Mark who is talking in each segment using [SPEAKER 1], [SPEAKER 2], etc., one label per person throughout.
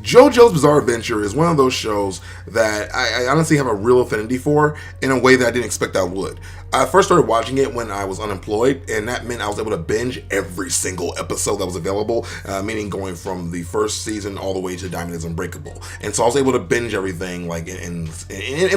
[SPEAKER 1] JoJo's Bizarre Adventure is one of those shows that I honestly have a real affinity for in a way that I didn't expect I would. I first started watching it when I was unemployed, and that meant I was able to binge every single episode that was available, meaning going from the first season all the way to Diamond is Unbreakable. And so I was able to binge everything like in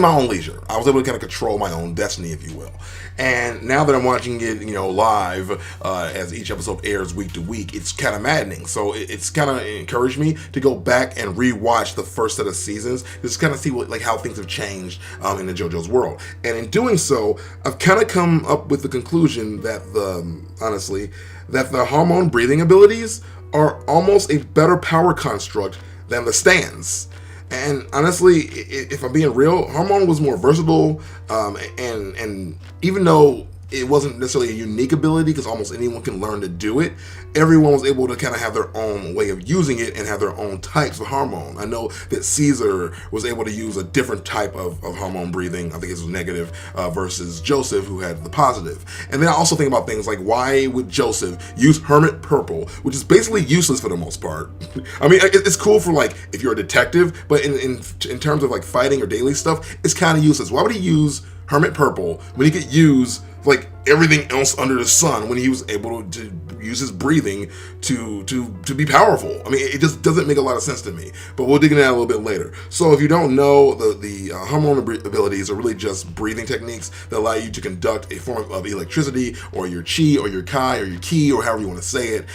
[SPEAKER 1] my own leisure. I was able to kind of control my own destiny, if you will. And now that I'm watching it, live as each episode airs week to week, it's kind of maddening. So it's kind of encouraged me to go back and rewatch the first set of seasons, just kind of see how things have changed in the JoJo's world. And in doing so, I've kind of come up with the conclusion that the Harmon breathing abilities are almost a better power construct than the stands. And honestly, if I'm being real, Harmon was more versatile, and even though it wasn't necessarily a unique ability because almost anyone can learn to do it, everyone was able to kind of have their own way of using it and have their own types of Harmon. I know that Caesar was able to use a different type of Harmon breathing. I think it was negative versus Joseph, who had the positive. And then I also think about things like, why would Joseph use Hermit Purple, which is basically useless for the most part. I mean, it's cool for if you're a detective, but in terms of fighting or daily stuff, it's kind of useless. Why would he use Hermit Purple when he could use everything else under the sun when he was able to use his breathing to be powerful? I mean, it just doesn't make a lot of sense to me, but we'll dig into that a little bit later. So if you don't know, the Hamon abilities are really just breathing techniques that allow you to conduct a form of electricity, or your chi, or your kai, or your ki, or however you want to say it.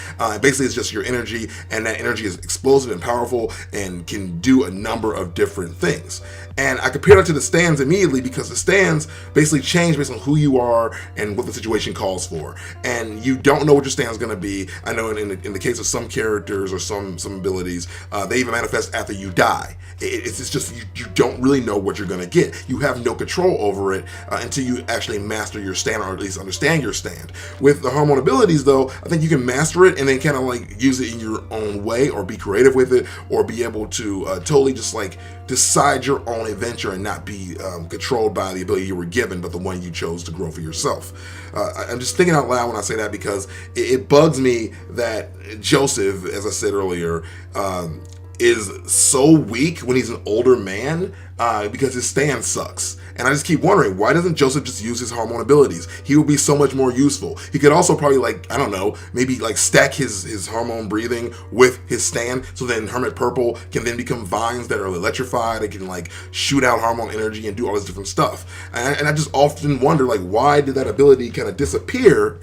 [SPEAKER 1] Basically, it's just your energy, and that energy is explosive and powerful and can do a number of different things. And I compare that to the stands immediately because the stands basically change based on who you are and what the situation calls for. And you don't know what your stand's going to be. I know in the case of some characters or some abilities, they even manifest after you die. It's just you don't really know what you're going to get. You have no control over it until you actually master your stand, or at least understand your stand. With the Harmon abilities, though, I think you can master it and then kind of use it in your own way, or be creative with it, or be able to totally just decide your own adventure and not be controlled by the ability you were given, but the one you chose to grow for yourself. I'm just thinking out loud when I say that because it bugs me that Joseph, as I said earlier, is so weak when he's an older man because his stand sucks. And I just keep wondering, why doesn't Joseph just use his Harmon abilities? He would be so much more useful. He could also probably maybe stack his Harmon breathing with his stand, so then Hermit Purple can then become vines that are electrified. They can shoot out Harmon energy and do all this different stuff. And I just often wonder, why did that ability kind of disappear?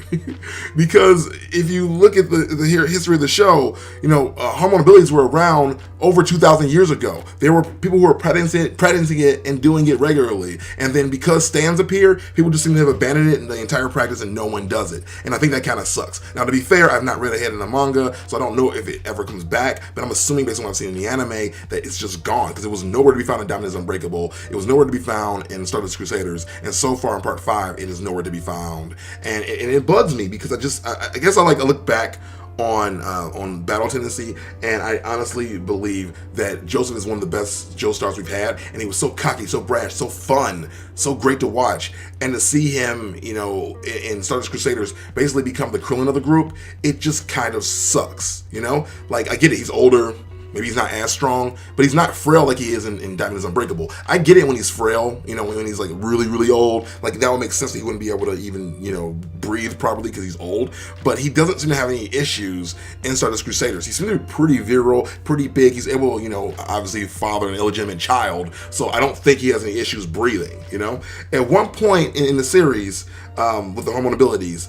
[SPEAKER 1] Because if you look at the history of the show, Harmon abilities were around over 2,000 years ago. There were people who were practicing it and doing it regularly. And then because stands appear, people just seem to have abandoned it in the entire practice and no one does it. And I think that kind of sucks. Now, to be fair, I've not read ahead in the manga, so I don't know if it ever comes back, but I'm assuming based on what I've seen in the anime that it's just gone, because it was nowhere to be found in Diamond is Unbreakable. It was nowhere to be found in Stardust Crusaders. And so far in Part 5, it is nowhere to be found. And it bugs me because I guess I look back on battle tendency, and I honestly believe that Joseph is one of the best Joestars we've had, and he was so cocky, so brash, so fun, so great to watch. And to see him, in Stardust Crusaders basically become the Krillin of the group, it just kind of sucks, I get it, he's older, maybe he's not as strong, but he's not frail like he is in Diamond is Unbreakable. I get it when he's frail, when he's really, really old. That would make sense that he wouldn't be able to even, breathe properly because he's old. But he doesn't seem to have any issues in Stardust Crusaders. He seems to be pretty virile, pretty big. He's able, obviously father an illegitimate child. So I don't think he has any issues breathing, At one point in the series, with the Harmon abilities,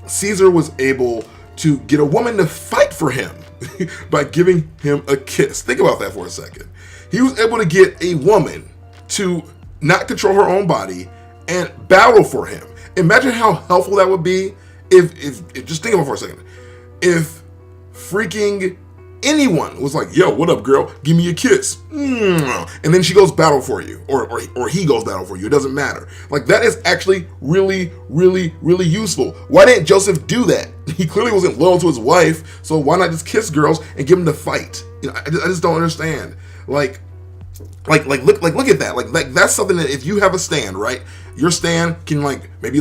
[SPEAKER 1] Caesar was able to get a woman to fight for him by giving him a kiss. Think about that for a second. He was able to get a woman to not control her own body and battle for him. Imagine how helpful that would be if just think about it for a second. If freaking anyone was like, yo, what up, girl? Give me a kiss. And then she goes battle for you, or he goes battle for you. It doesn't matter. That is actually really, really, really useful. Why didn't Joseph do that? He clearly wasn't loyal to his wife, so why not just kiss girls and give them to fight? I just don't understand. Look at that. That's something that if you have a stand, right? Your stand can maybe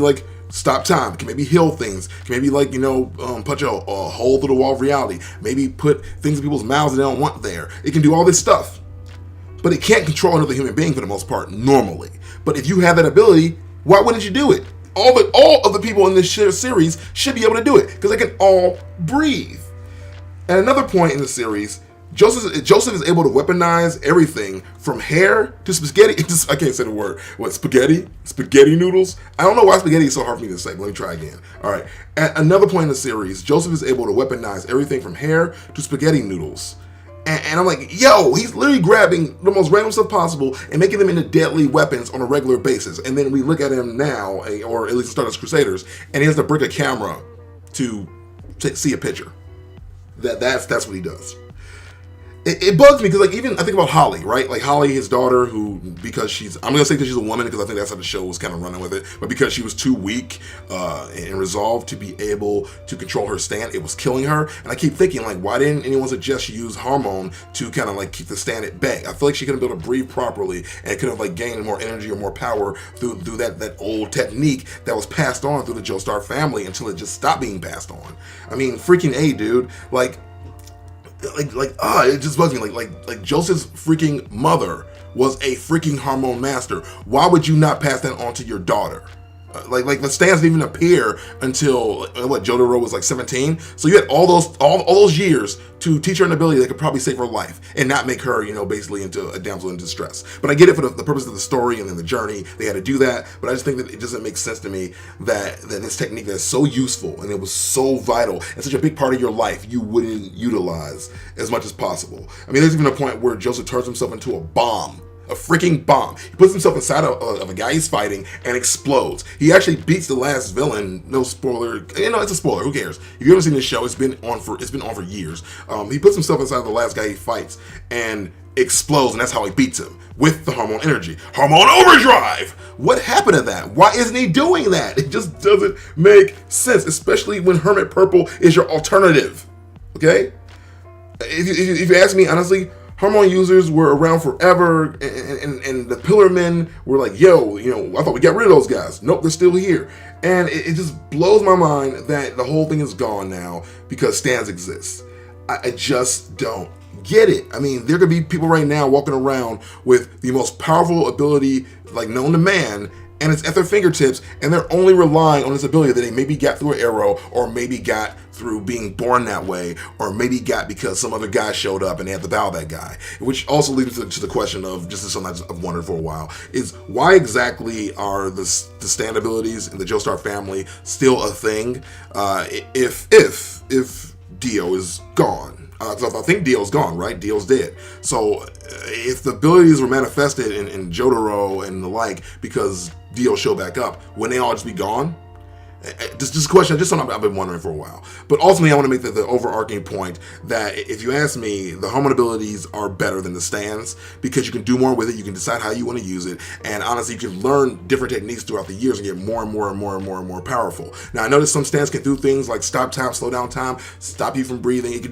[SPEAKER 1] stop time, can maybe heal things, can maybe like, punch a hole through the wall of reality, maybe put things in people's mouths that they don't want there. It can do all this stuff. But it can't control another human being for the most part, normally. But if you have that ability, why wouldn't you do it? All of the people in this series should be able to do it, because they can all breathe. At another point in the series, Joseph is able to weaponize everything from hair to spaghetti. I can't say the word. What, spaghetti? Spaghetti noodles? I don't know why spaghetti is so hard for me to say. Let me try again. All right. At another point in the series, Joseph is able to weaponize everything from hair to spaghetti noodles. And I'm like, yo, he's literally grabbing the most random stuff possible and making them into deadly weapons on a regular basis. And then we look at him now, or at least Stardust Crusaders, and he has to break a camera to see a picture. That's what he does. It bugs me because, like, even I think about Holly, right? Like Holly, his daughter, who, because she's a woman, because I think that's how the show was kind of running with it, but because she was too weak and resolved to be able to control her stand, it was killing her. And I keep thinking, like, why didn't anyone suggest she use Harmon to kind of like keep the stand at bay? I feel like she couldn't be able to breathe properly and could have like gained more energy or more power through that old technique that was passed on through the Joestar family until it just stopped being passed on. I mean, freaking A, dude. It just bugs me. Like Joseph's freaking mother was a freaking Harmon master. Why would you not pass that on to your daughter? Like the stands didn't even appear until Jojo was like 17. So you had all those years to teach her an ability that could probably save her life and not make her, basically into a damsel in distress. But I get it for the purpose of the story and then the journey. They had to do that. But I just think that it doesn't make sense to me that this technique that's so useful and it was so vital and such a big part of your life you wouldn't utilize as much as possible. I mean, there's even a point where Joseph turns himself into a bomb. A freaking bomb. He puts himself inside of a guy he's fighting and explodes. He actually beats the last villain. No spoiler. It's a spoiler. Who cares? If you haven't seen this show, it's been on for years. He puts himself inside the last guy he fights and explodes, and that's how he beats him with the Harmon energy. Harmon overdrive. What happened to that? Why isn't he doing that? It just doesn't make sense, especially when Hermit Purple is your alternative. Okay? If you ask me honestly, Harmon users were around forever, and the Pillar Men were like, yo, I thought we got rid of those guys. Nope, they're still here. And it just blows my mind that the whole thing is gone now because stands exist. I just don't get it. I mean, there could be people right now walking around with the most powerful ability, like, known to man, and it's at their fingertips, and they're only relying on this ability that they maybe got through an arrow, or maybe got through being born that way, or maybe got because some other guy showed up and they had to battle that guy. Which also leads to the question of, just something I've wondered for a while, is why exactly are the stand abilities in the Joestar family still a thing if Dio is gone? I think Dio's gone, right? Dio's dead. So if the abilities were manifested in Jojo and the like because Dio showed back up, wouldn't they all just be gone? Just a question, just something I've been wondering for a while. But ultimately, I want to make the overarching point that if you ask me, the Hamon abilities are better than the stands because you can do more with it. You can decide how you want to use it, and honestly, you can learn different techniques throughout the years and get more and more powerful. Now, I noticed some stands can do things like stop time, slow down time, stop you from breathing.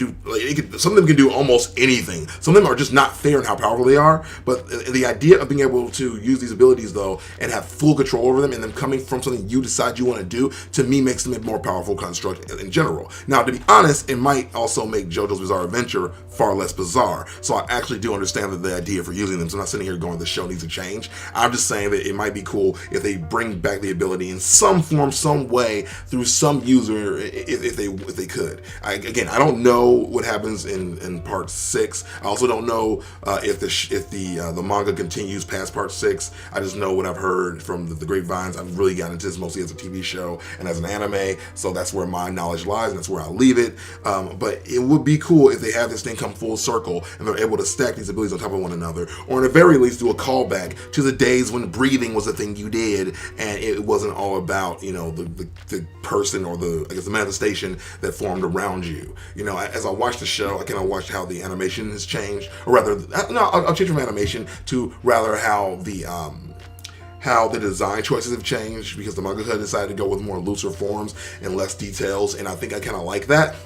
[SPEAKER 1] Some of them can do almost anything. Some of them are just not fair in how powerful they are. But the idea of being able to use these abilities though and have full control over them, and them coming from something you decide you want to do, to me makes them a more powerful construct in general. Now, to be honest, it might also make JoJo's Bizarre Adventure far less bizarre. So I actually do understand the idea for using them. So I'm not sitting here going, the show needs to change. I'm just saying that it might be cool if they bring back the ability in some form, some way, through some user, if they could. I don't know what happens in part 6. I also don't know if the manga continues past part 6. I just know what I've heard from the grapevines. I've really gotten into this mostly as a TV show and as an anime, so that's where my knowledge lies, and that's where I'll leave it. But it would be cool if they have this thing come full circle and they're able to stack these abilities on top of one another, or in the very least do a callback to the days when breathing was the thing you did, and it wasn't all about the person or the manifestation that formed around you. As I watch the show, I kind of watched how the animation has changed, or rather, I'll change from animation to rather how the design choices have changed, because the mangaka decided to go with more looser forms and less details, and I think I kind of like that.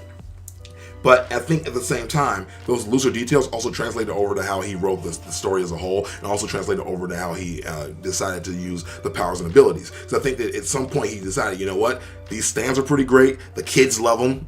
[SPEAKER 1] But I think at the same time, those looser details also translated over to how he wrote the story as a whole, and also translated over to how he decided to use the powers and abilities. So I think that at some point he decided, you know what, these stands are pretty great. The kids love them,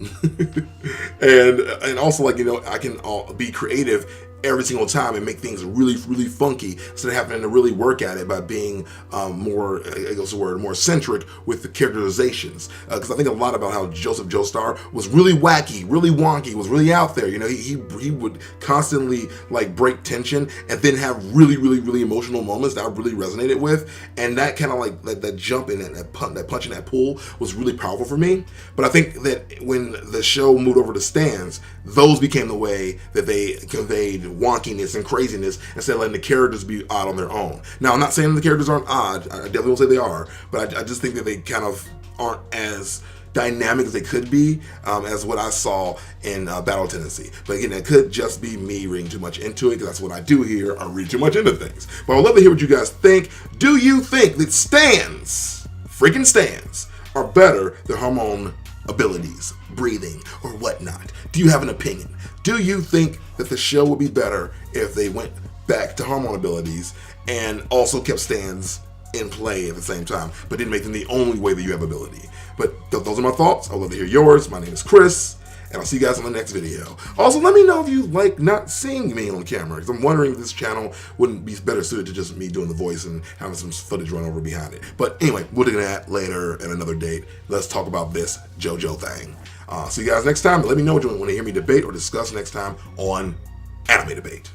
[SPEAKER 1] and also, like, you know, I can be creative every single time and make things really, really funky instead of having to really work at it by being more, I guess the word, more centric with the characterizations. Because I think a lot about how Joseph Joestar was really wacky, really wonky, was really out there. You know, he would constantly like break tension and then have really, really, really emotional moments that I really resonated with. And that kind of like that jump in that punch in that pull was really powerful for me. But I think that when the show moved over to stands, those became the way that they conveyed wonkiness and craziness instead of letting the characters be odd on their own. Now, I'm not saying the characters aren't odd. I definitely won't say they are, but I just think that they kind of aren't as dynamic as they could be as what I saw in Battle Tendency. But again, that could just be me reading too much into it, because that's what I do here. I read too much into things. But I would love to hear what you guys think. Do you think that freaking stands, are better than Harmon abilities, breathing, or whatnot? Do you have an opinion? Do you think that the show would be better if they went back to Harmon abilities and also kept stands in play at the same time, but didn't make them the only way that you have ability? But those are my thoughts. I'd love to hear yours. My name is Chris, and I'll see you guys on the next video. Also, let me know if you like not seeing me on camera, because I'm wondering if this channel wouldn't be better suited to just me doing the voice and having some footage run over behind it. But anyway, we'll do that later at another date. Let's talk about this JoJo thing. See you guys next time. Let me know what you want to hear me debate or discuss next time on Anime Debate.